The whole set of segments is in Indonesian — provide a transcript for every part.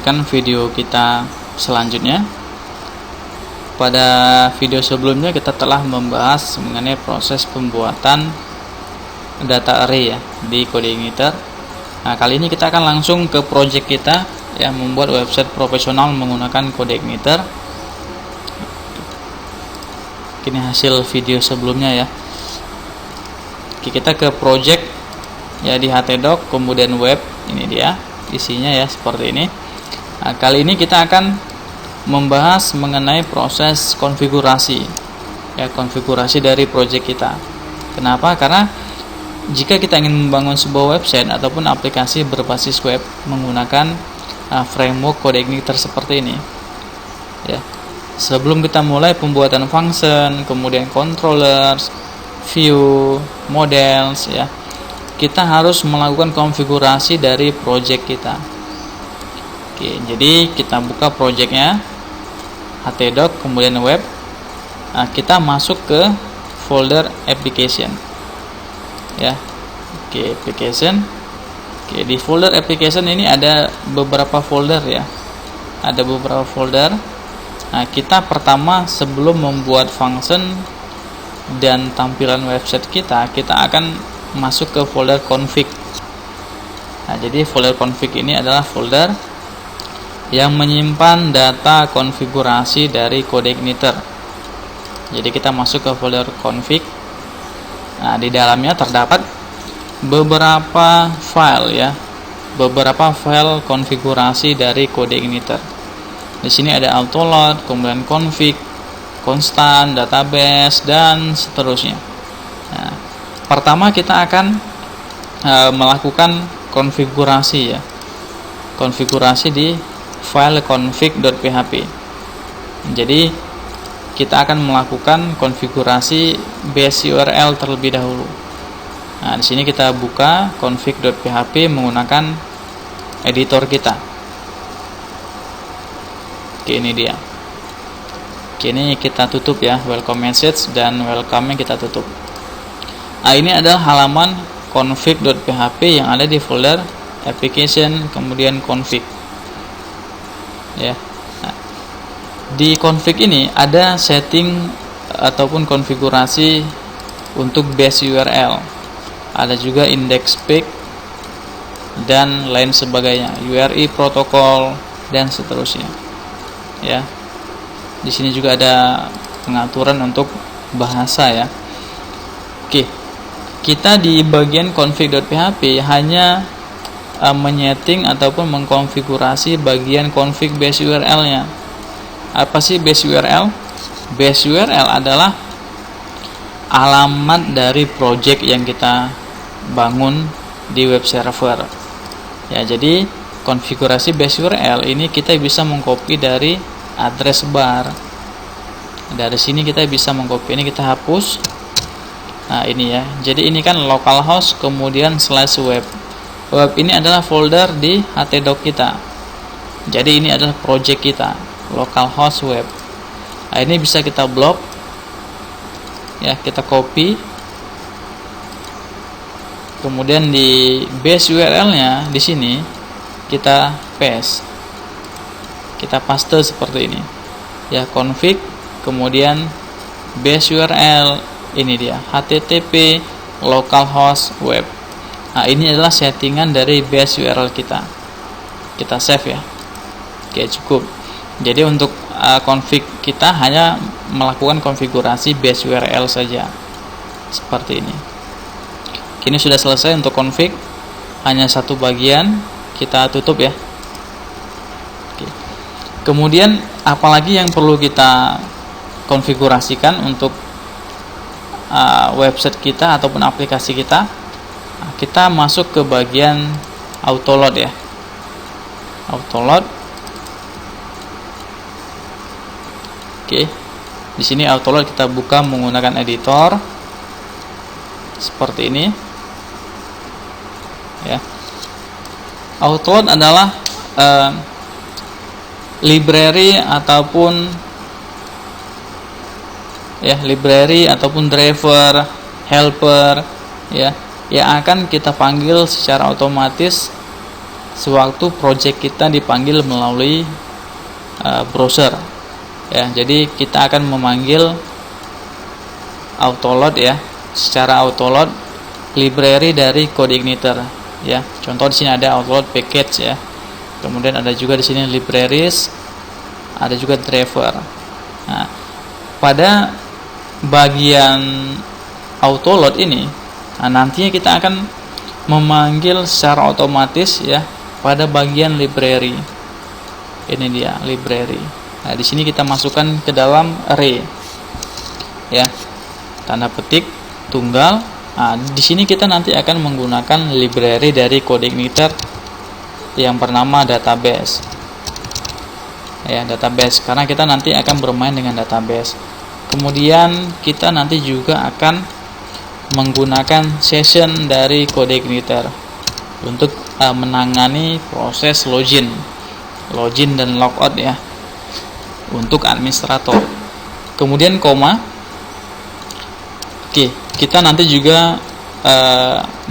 lanjutkan video kita selanjutnya. Pada video sebelumnya kita telah membahas mengenai proses pembuatan data array ya di CodeIgniter. Nah, kali ini kita akan langsung ke project kita yang membuat website profesional menggunakan CodeIgniter. Ini hasil video sebelumnya ya. Oke, kita ke project ya di htdoc, kemudian web, ini dia isinya ya seperti ini. Nah, kali ini kita akan membahas mengenai proses konfigurasi ya, konfigurasi dari project kita. Kenapa? Karena jika kita ingin membangun sebuah website ataupun aplikasi berbasis web menggunakan framework CodeIgniter seperti ini ya, sebelum kita mulai pembuatan function, kemudian controllers, view, models ya, kita harus melakukan konfigurasi dari project kita. Oke, jadi kita buka projectnya htdoc, kemudian web. Nah, kita masuk ke folder application ya. Oke, application. Oke, di folder application ini ada beberapa folder ya, ada beberapa folder. Nah, kita pertama sebelum membuat function dan tampilan website kita akan masuk ke folder config. Nah, jadi folder config ini adalah folder yang menyimpan data konfigurasi dari CodeIgniter. Jadi kita masuk ke folder config. Nah, di dalamnya terdapat beberapa file ya, beberapa file konfigurasi dari CodeIgniter. Di sini ada autoload, kemudian config, constant, database, dan seterusnya. Nah, pertama kita akan melakukan konfigurasi ya, konfigurasi di file config.php. Jadi kita akan melakukan konfigurasi base URL terlebih dahulu. Nah, di sini kita buka config.php menggunakan editor kita. Oke, ini dia. Oke, ini kita tutup ya, welcome message dan welcome-nya kita tutup. Nah, ini adalah halaman config.php yang ada di folder application, kemudian config ya. Nah, di config ini ada setting ataupun konfigurasi untuk base URL, ada juga index page dan lain sebagainya, URI protokol dan seterusnya ya. Di sini juga ada pengaturan untuk bahasa ya. Oke, kita di bagian config.php hanya menyeting ataupun mengkonfigurasi bagian config base URL-nya. Apa sih base URL? Base URL adalah alamat dari project yang kita bangun di web server. Ya, jadi konfigurasi base URL ini kita bisa mengcopy dari address bar. Dari sini kita bisa mengcopy, ini kita hapus. Nah, ini ya. Jadi ini kan localhost kemudian /web. Web ini adalah folder di htdoc kita. Jadi ini adalah project kita, localhost web. Nah, ini bisa kita blok ya, kita copy. Kemudian di base URL-nya di sini kita paste. Kita paste seperti ini. Ya, config kemudian base URL, ini dia http localhost web. Nah, ini adalah settingan dari base URL kita. Kita save ya. Oke, cukup. Jadi untuk config kita hanya melakukan konfigurasi base URL saja. Seperti ini. Ini sudah selesai untuk config. Hanya satu bagian, kita tutup ya. Oke. Kemudian apalagi yang perlu kita konfigurasikan untuk website kita ataupun aplikasi kita? Kita masuk ke bagian autoload ya. Autoload. Oke. Di sini autoload kita buka menggunakan editor seperti ini. Ya. Autoload adalah library ataupun ya, library ataupun driver, helper ya, yang akan kita panggil secara otomatis sewaktu project kita dipanggil melalui browser ya. Jadi kita akan memanggil autoload ya, secara autoload library dari CodeIgniter ya. Contoh di sini ada autoload package ya. Kemudian ada juga di sini libraries, ada juga driver. Nah, pada bagian autoload ini, nantinya kita akan memanggil secara otomatis ya pada bagian library. Ini dia library. Nah, di sini kita masukkan ke dalam array ya, tanda petik tunggal. Nah, di sini kita nanti akan menggunakan library dari CodeIgniter yang bernama database ya, database, karena kita nanti akan bermain dengan database. Kemudian kita nanti juga akan menggunakan session dari CodeIgniter untuk menangani proses login dan logout ya untuk administrator. Kemudian koma. Oke, kita nanti juga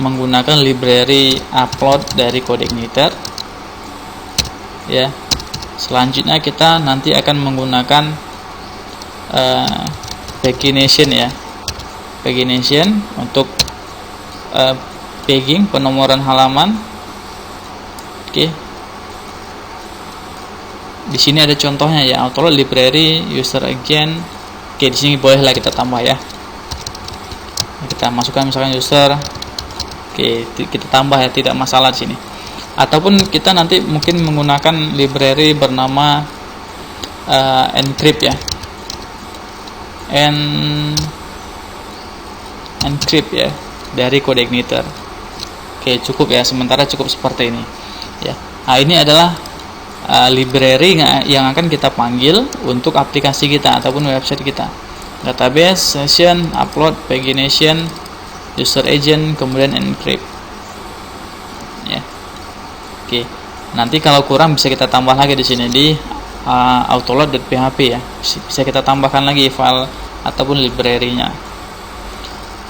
menggunakan library upload dari CodeIgniter ya. Selanjutnya kita nanti akan menggunakan pagination ya, pagination untuk pegging, penomoran halaman. Oke, di sini ada contohnya ya, autoload library user agent. Oke, di sini bolehlah kita tambah ya, kita masukkan misalkan user. Oke, kita tambah ya, tidak masalah di sini. Ataupun kita nanti mungkin menggunakan library bernama encrypt ya, encrypt ya dari CodeIgniter. Oke, cukup ya, sementara cukup seperti ini ya. Nah, ini adalah library yang akan kita panggil untuk aplikasi kita ataupun website kita. Database, session, upload, pagination, user agent, kemudian encrypt ya. Oke, nanti kalau kurang bisa kita tambah lagi di sini di autoload.php ya, bisa kita tambahkan lagi file ataupun library-nya.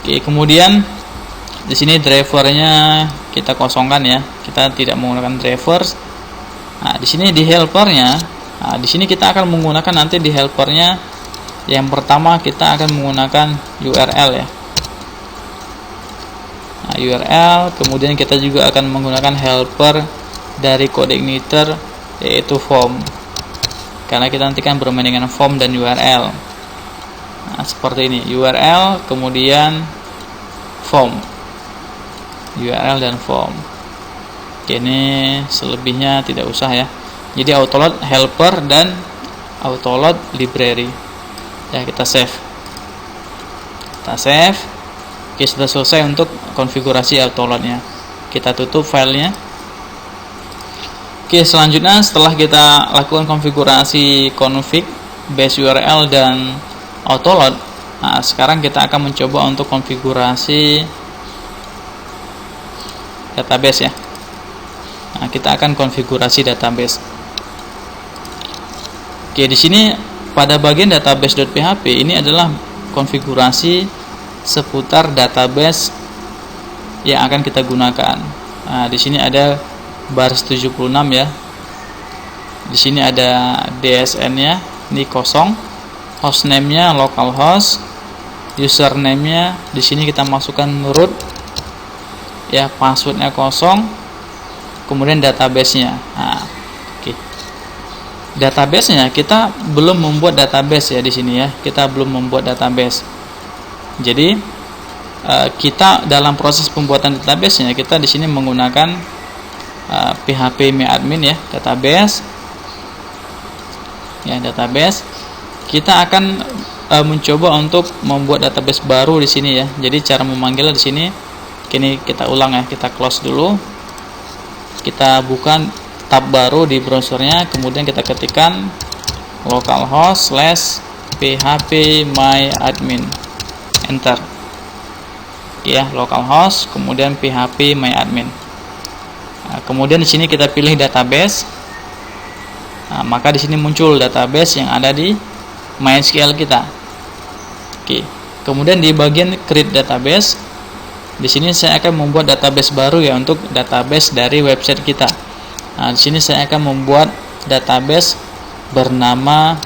Oke, kemudian di sini drivernya kita kosongkan ya, kita tidak menggunakan drivers. Nah, di sini di helpernya, di sini kita akan menggunakan nanti di helpernya yang pertama kita akan menggunakan URL ya. Nah, URL, kemudian kita juga akan menggunakan helper dari CodeIgniter yaitu form, karena kita nanti kan bermain dengan form dan URL. Nah, seperti ini, URL kemudian form, URL dan form. Ini selebihnya tidak usah ya. Jadi autoload helper dan autoload library ya, kita save. Oke, sudah selesai untuk konfigurasi autoloadnya. Kita tutup filenya. Oke, selanjutnya setelah kita lakukan konfigurasi config, base URL dan autoload, nah sekarang kita akan mencoba untuk konfigurasi database ya. Nah, kita akan konfigurasi database. Oke, di sini pada bagian database.php ini adalah konfigurasi seputar database yang akan kita gunakan. Nah, di sini ada baris 76 ya. Di sini ada DSN-nya, ini kosong. Hostname-nya localhost. Username-nya di sini kita masukkan root. Ya, password-nya kosong. Kemudian database-nya. Nah, oke. Database-nya kita belum membuat database ya di sini ya. Kita belum membuat database. Jadi kita dalam proses pembuatan database-nya kita di sini menggunakan PHP myadmin ya, database ya, database. Kita akan mencoba untuk membuat database baru di sini ya. Jadi cara memanggilnya di sini, kini kita ulang ya, kita close dulu, kita buka tab baru di browsernya, kemudian kita ketikkan localhost / php myadmin, enter ya, localhost kemudian php myadmin. Nah, kemudian di sini kita pilih database. Nah, maka di sini muncul database yang ada di MySQL kita. Oke. Kemudian di bagian create database, di sini saya akan membuat database baru ya untuk database dari website kita. Nah, di sini saya akan membuat database bernama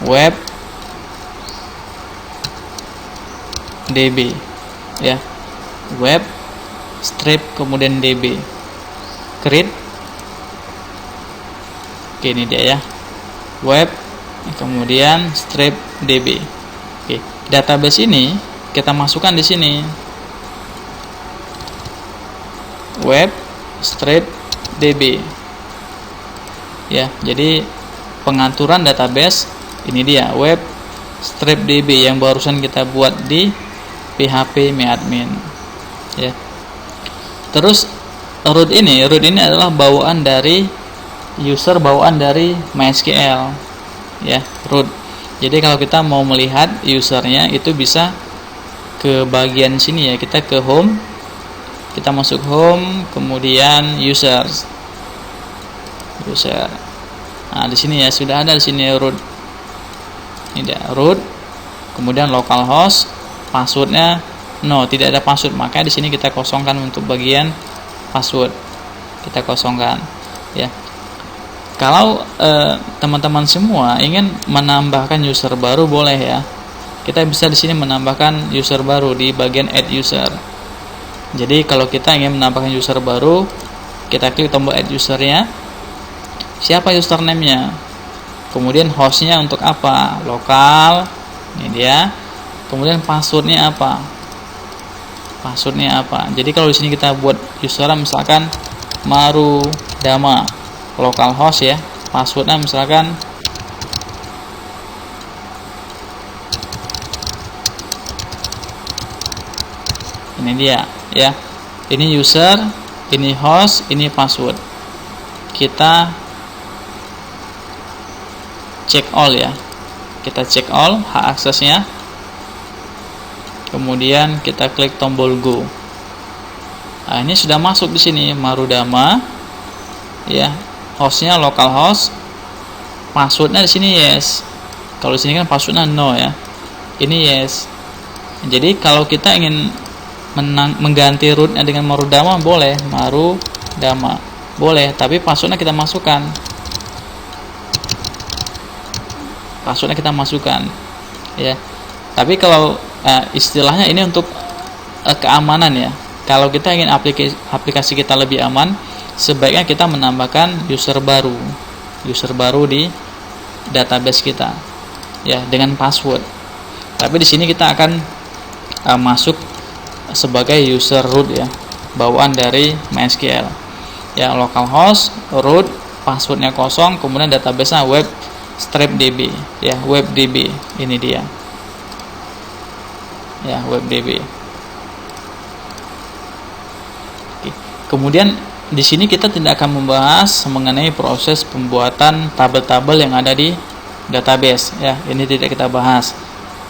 web db ya, web strip kemudian db, create. Oke, ini dia ya, web kemudian strip db. Oke, database ini kita masukkan di sini, web strip db ya. Jadi pengaturan database ini dia, web strip db yang barusan kita buat di PHP MyAdmin ya. Terus root ini adalah bawaan dari user, bawaan dari MySQL ya, root. Jadi kalau kita mau melihat usernya itu bisa ke bagian sini ya, kita ke home, kita masuk home, kemudian user. Nah, di sini ya sudah ada di sini root. Ini dia root, kemudian localhost, passwordnya tidak ada password, maka di sini kita kosongkan untuk bagian password, kita kosongkan ya. Kalau teman-teman semua ingin menambahkan user baru boleh ya, kita bisa di sini menambahkan user baru di bagian add user. Jadi kalau kita ingin menambahkan user baru, kita klik tombol add usernya, siapa username-nya, kemudian hostnya untuk apa, lokal, ini dia, kemudian passwordnya apa, jadi kalau di sini kita buat user misalkan Marudama, localhost ya, passwordnya misalkan ini dia ya, ini user, ini host, ini password. Kita cek all ya, kita cek all hak aksesnya, kemudian kita klik tombol go. Nah, ini sudah masuk di sini Marudama ya, hostnya localhost, passwordnya di sini yes. Kalau di sini kan passwordnya no ya, ini yes. Jadi kalau kita ingin mengganti rootnya dengan Marudama boleh, Marudama boleh, tapi passwordnya kita masukkan, ya. Tapi kalau istilahnya ini untuk keamanan ya, kalau kita ingin aplikasi kita lebih aman, sebaiknya kita menambahkan user baru di database kita ya, dengan password. Tapi di sini kita akan masuk sebagai user root ya, bawaan dari MySQL ya, localhost, root, passwordnya kosong, kemudian database-nya web strip db ya, web db, ini dia ya, web db. Oke. Kemudian di sini kita tidak akan membahas mengenai proses pembuatan tabel-tabel yang ada di database ya, ini tidak kita bahas.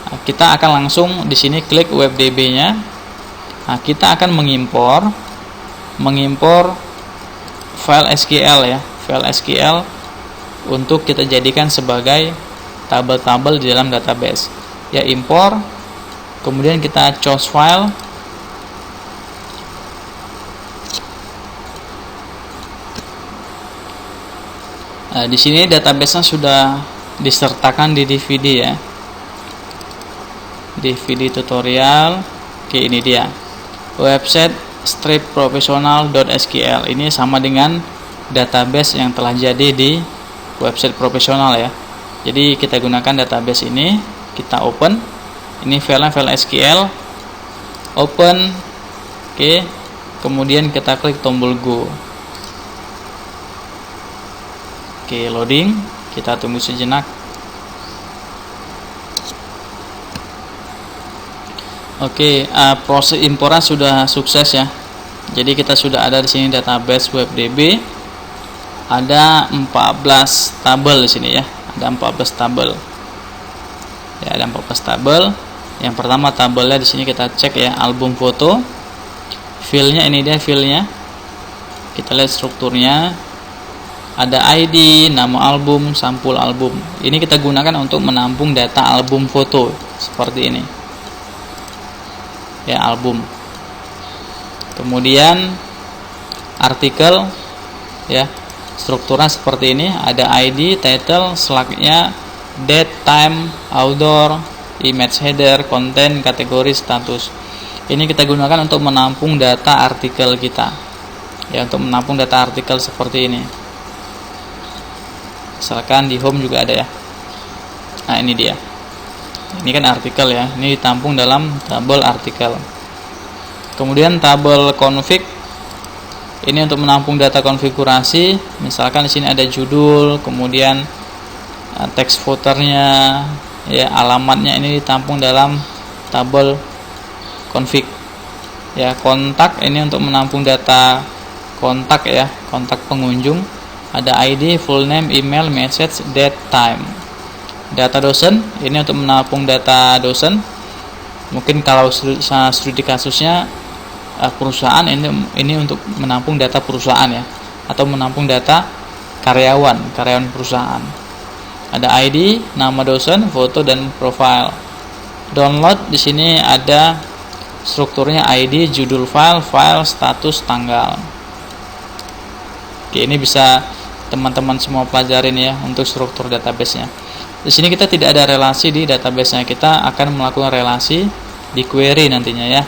Nah, kita akan langsung di sini klik web db-nya. Nah, kita akan mengimpor file SQL ya, file SQL untuk kita jadikan sebagai tabel-tabel di dalam database ya. Impor, kemudian kita choose file, nah, di sini database-nya sudah disertakan di DVD ya, DVD tutorial. Oke, ini dia website stripprofessional.sql. Ini sama dengan database yang telah jadi di website profesional ya. Jadi kita gunakan database ini, kita open. Ini file SQL, open. Oke, kemudian kita klik tombol go. Oke, loading, kita tunggu sejenak. Oke, proses imporan sudah sukses ya. Jadi kita sudah ada di sini database WebDB. Ada 14 tabel di sini ya. Ada 14 tabel. Ya, ada 14 tabel. Yang pertama tabelnya di sini kita cek ya, album foto. Filenya ini dia filenya. Kita lihat strukturnya. Ada ID, nama album, sampul album. Ini kita gunakan untuk menampung data album foto seperti ini. Ya, album. Kemudian artikel ya. Strukturnya seperti ini, ada ID, title, slug-nya, date, time, author, image header, konten, kategori, status. Ini kita gunakan untuk menampung data artikel kita. Ya, untuk menampung data artikel seperti ini. Misalkan di home juga ada ya. Nah, ini dia. Ini kan artikel ya. Ini ditampung dalam tabel artikel. Kemudian tabel config. Ini untuk menampung data konfigurasi. Misalkan di sini ada judul, kemudian teks footernya, ya, alamatnya, ini ditampung dalam tabel config. Ya, kontak ini untuk menampung data kontak ya, kontak pengunjung. Ada ID, full name, email, message, date, time. Data dosen ini untuk menampung data dosen. Mungkin kalau studi kasusnya perusahaan, ini untuk menampung data perusahaan ya, atau menampung data karyawan perusahaan. Ada ID, nama dosen, foto, dan profile. Download di sini ada strukturnya ID, judul file, status, tanggal. Oke, ini bisa teman-teman semua pelajarin ya untuk struktur database-nya. Di sini kita tidak ada relasi di database-nya, kita akan melakukan relasi di query nantinya ya.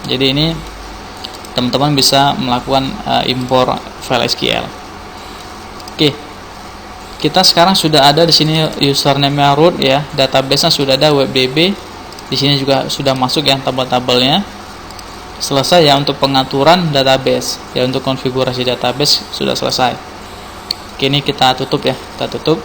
Jadi ini teman-teman bisa melakukan impor file SQL. Oke. Kita sekarang sudah ada di sini username-nya root ya, database-nya sudah ada webdb. Di sini juga sudah masuk yang tabel-tabelnya. Selesai ya untuk pengaturan database. Ya, untuk konfigurasi database sudah selesai. Oke, ini kita tutup ya. Kita tutup.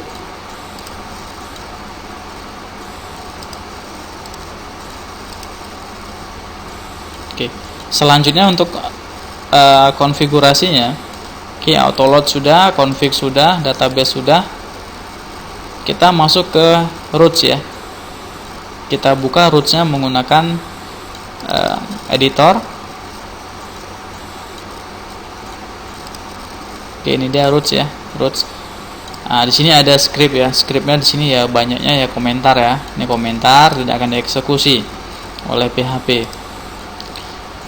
Oke. Selanjutnya untuk konfigurasinya, oke, autoload sudah, config sudah, database sudah. Kita masuk ke roots ya. Kita buka rootsnya menggunakan editor. Oke, ini dia roots ya, roots. Nah, di sini ada script ya. Scriptnya di sini ya banyaknya ya komentar ya. Ini komentar tidak akan dieksekusi oleh PHP.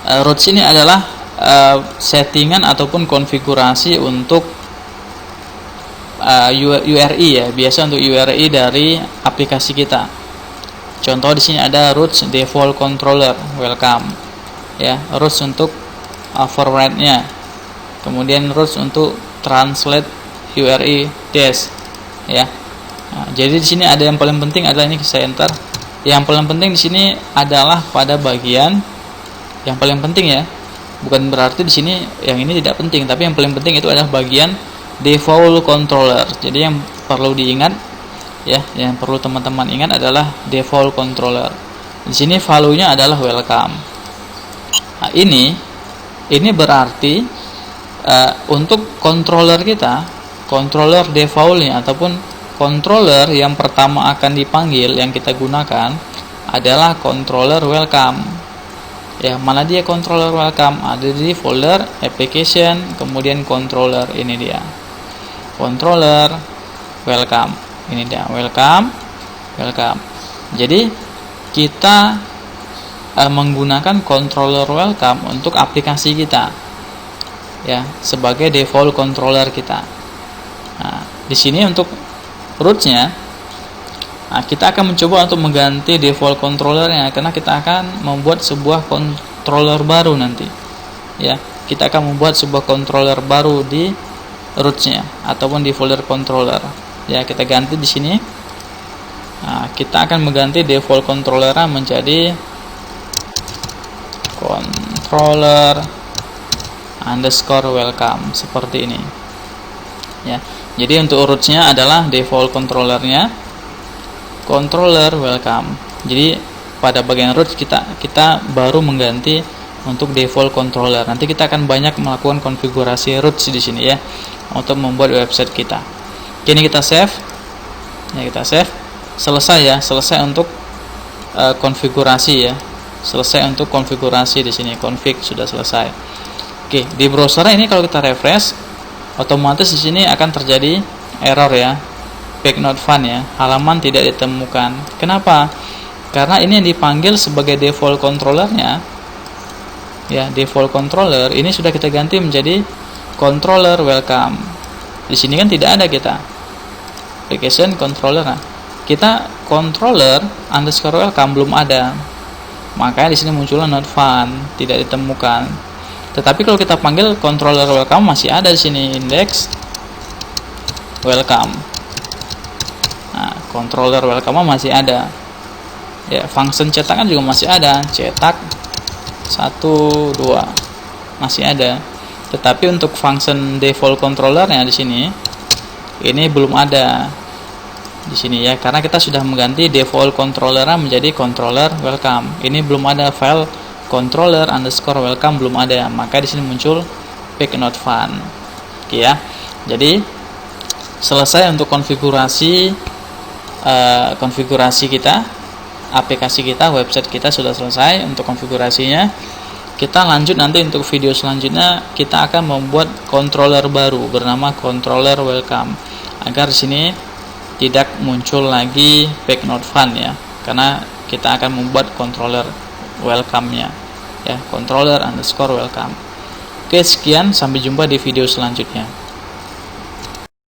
Roots ini adalah settingan ataupun konfigurasi untuk URI ya, biasa untuk URI dari aplikasi kita. Contoh di sini ada roots default controller welcome ya, roots untuk forward-nya, kemudian roots untuk translate URI des ya. Nah, jadi di sini ada yang paling penting adalah ini, saya enter. Yang paling penting di sini adalah pada bagian yang paling penting ya, bukan berarti di sini yang ini tidak penting, tapi yang paling penting itu adalah bagian default controller. Jadi yang perlu diingat ya, yang perlu teman-teman ingat adalah default controller. Di sini value-nya adalah welcome. Nah, ini berarti untuk controller kita, controller default-nya ataupun controller yang pertama akan dipanggil yang kita gunakan adalah controller welcome. Ya, mana dia controller welcome? Ada di folder application, kemudian controller, ini dia. Controller welcome. Ini dia, welcome. Jadi kita menggunakan controller welcome untuk aplikasi kita. Ya, sebagai default controller kita. Nah, di sini untuk roots-nya, nah, kita akan mencoba untuk mengganti default controllernya, karena kita akan membuat sebuah controller baru nanti. Ya, kita akan membuat sebuah controller baru di roots-nya ataupun di folder controller. Ya, kita ganti di sini. Nah, kita akan mengganti default controllernya menjadi controller underscore welcome seperti ini. Ya, jadi untuk roots-nya adalah default controllernya controller welcome. Jadi pada bagian roots kita baru mengganti untuk default controller. Nanti kita akan banyak melakukan konfigurasi roots di sini ya, untuk membuat website kita. Kini kita save. Ya, kita save. Selesai ya, selesai untuk konfigurasi ya. Selesai untuk konfigurasi di sini, config sudah selesai. Oke, di browser ini kalau kita refresh, otomatis di sini akan terjadi error ya. Page not found ya, halaman tidak ditemukan. Kenapa? Karena ini yang dipanggil sebagai default controllernya ya, default controller ini sudah kita ganti menjadi controller welcome. Di sini kan tidak ada kita application controller. Nah, kita controller underscore welcome belum ada, makanya di sini munculnya not found, tidak ditemukan. Tetapi kalau kita panggil controller welcome masih ada di sini, index welcome. Nah, controller welcome masih ada. Ya, function cetak kan juga masih ada, cetak 1 2 masih ada. Tetapi untuk function default controllernya di sini ini belum ada di sini ya, karena kita sudah mengganti default controllernya menjadi controller welcome. Ini belum ada file controller underscore welcome, belum ada, maka di sini muncul pick not found. Oke ya. Jadi selesai untuk konfigurasi kita, aplikasi kita, website kita sudah selesai untuk konfigurasinya. Kita lanjut nanti untuk video selanjutnya, kita akan membuat controller baru bernama controller welcome, agar di sini tidak muncul lagi pick not found ya, karena kita akan membuat controller welcome-nya ya, controller underscore welcome. Oke, sekian, sampai jumpa di video selanjutnya.